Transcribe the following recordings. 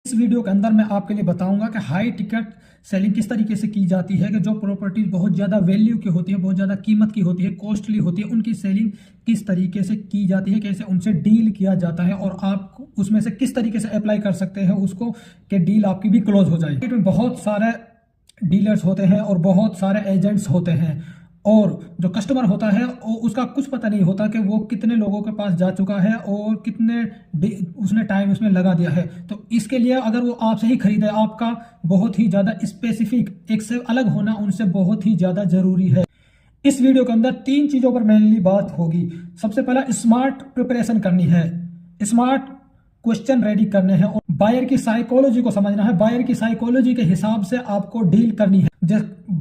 इस वीडियो के अंदर मैं आपके लिए बताऊंगा कि हाई टिकट सेलिंग किस तरीके से की जाती है, कि जो प्रॉपर्टीज बहुत ज़्यादा वैल्यू की होती है, बहुत ज़्यादा कीमत की होती है, कॉस्टली होती है, उनकी सेलिंग किस तरीके से की जाती है, कैसे उनसे डील किया जाता है और आप उसमें से किस तरीके से अप्लाई कर सकते हैं उसको कि डील आपकी भी क्लोज हो जाए। मार्केट में बहुत सारे डीलर्स होते हैं और बहुत सारे एजेंट्स होते हैं और जो कस्टमर होता है उसका कुछ पता नहीं होता कि वो कितने लोगों के पास जा चुका है और कितने उसने टाइम उसमें लगा दिया है। तो इसके लिए अगर वो आपसे ही खरीदे, आपका बहुत ही ज़्यादा स्पेसिफिक एक से अलग होना उनसे बहुत ही ज़्यादा ज़रूरी है। इस वीडियो के अंदर 3 चीज़ों पर मेनली बात होगी। सबसे पहला, स्मार्ट प्रिपरेशन करनी है, स्मार्ट क्वेश्चन रेडी करने हैं और बायर की साइकोलॉजी को समझना है। बायर की साइकोलॉजी के हिसाब से आपको डील करनी है।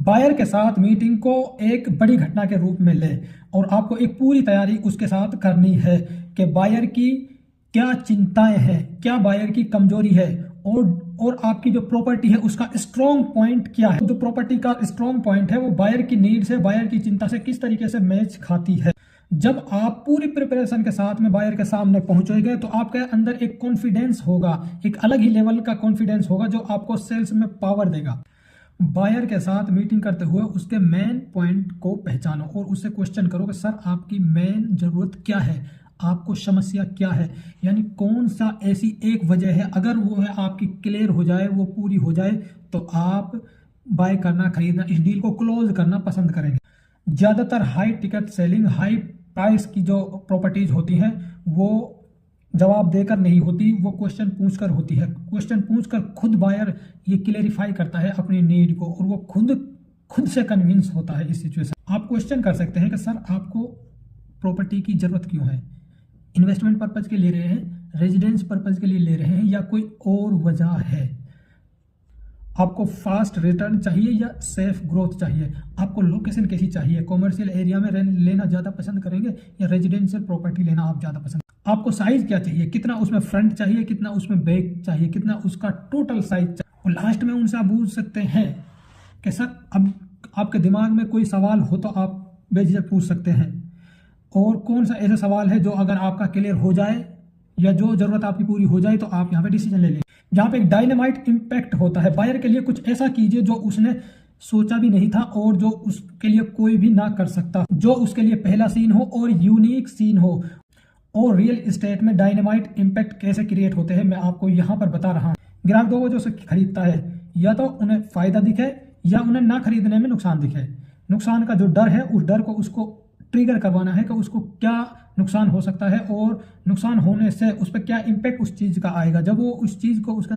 बायर के साथ मीटिंग को एक बड़ी घटना के रूप में ले और आपको एक पूरी तैयारी उसके साथ करनी है कि बायर की क्या चिंताएं हैं, क्या बायर की कमजोरी है और आपकी जो प्रॉपर्टी है उसका स्ट्रॉन्ग पॉइंट क्या है। जो प्रॉपर्टी का स्ट्रॉन्ग पॉइंट है वो बायर की नीड से, बायर की चिंता से किस तरीके से मैच खाती है। जब आप पूरी प्रिपरेशन के साथ में बायर के सामने पहुंचोगे तो आपके अंदर एक कॉन्फिडेंस होगा, एक अलग ही लेवल का कॉन्फिडेंस होगा जो आपको सेल्स में पावर देगा। बायर के साथ मीटिंग करते हुए उसके मेन पॉइंट को पहचानो और उससे क्वेश्चन करो कि सर आपकी मेन जरूरत क्या है, आपको समस्या क्या है, यानी कौन सा ऐसी एक वजह है। अगर वो है आपकी क्लियर हो जाए, वो पूरी हो जाए तो आप बाय करना, खरीदना, इस डील को क्लोज करना पसंद करेंगे। ज़्यादातर high ticket selling, high price की जो प्रॉपर्टीज होती हैं वो जवाब देकर नहीं होती, वो क्वेश्चन पूछकर होती है। क्वेश्चन पूछकर खुद बायर ये क्लेरिफाई करता है अपनी नीड को और वो खुद से कन्विंस होता है इस सिचुएशन। आप क्वेश्चन कर सकते हैं कि सर आपको प्रॉपर्टी की जरूरत क्यों है, इन्वेस्टमेंट पर्पज के लिए ले रहे हैं, रेजिडेंस पर्पज के लिए ले रहे हैं या कोई और वजह है। आपको फास्ट रिटर्न चाहिए या सेफ ग्रोथ चाहिए, आपको लोकेशन कैसी चाहिए, कॉमर्शियल एरिया में लेना ज़्यादा पसंद करेंगे या रेजिडेंशियल प्रॉपर्टी लेना आप ज़्यादा पसंद, आपको साइज क्या चाहिए, कितना उसमें फ्रंट चाहिए, कितना उसमें बैक चाहिए, कितना उसका टोटल साइज चाहिए। और लास्ट में उनसे आप पूछ सकते हैं कि सर अब आपके दिमाग में कोई सवाल हो तो आप बेझिझक पूछ सकते हैं और कौन सा ऐसा सवाल है जो अगर आपका क्लियर हो जाए या जो जरूरत आपकी पूरी हो जाए तो आप यहाँ पे डिसीजन ले लें। जहाँ पे एक डायनामाइट इम्पैक्ट होता है, बायर के लिए कुछ ऐसा कीजिए जो उसने सोचा भी नहीं था और जो उसके लिए कोई भी ना कर सकता, जो उसके लिए पहला सीन हो और यूनिक सीन हो। और रियल एस्टेट में डायनामाइट इम्पैक्ट कैसे क्रिएट होते हैं मैं आपको यहाँ पर बता रहा हूँ। ग्राहक 2 वजहों से खरीदता है, या तो उन्हें फायदा दिखे या उन्हें ना खरीदने में नुकसान दिखे। नुकसान का जो डर है उस डर को उसको ट्रिगर करवाना है कि उसको क्या नुकसान हो सकता है और नुकसान होने से उस पर क्या इम्पैक्ट उस चीज़ का आएगा। जब वो उस चीज़ को उसका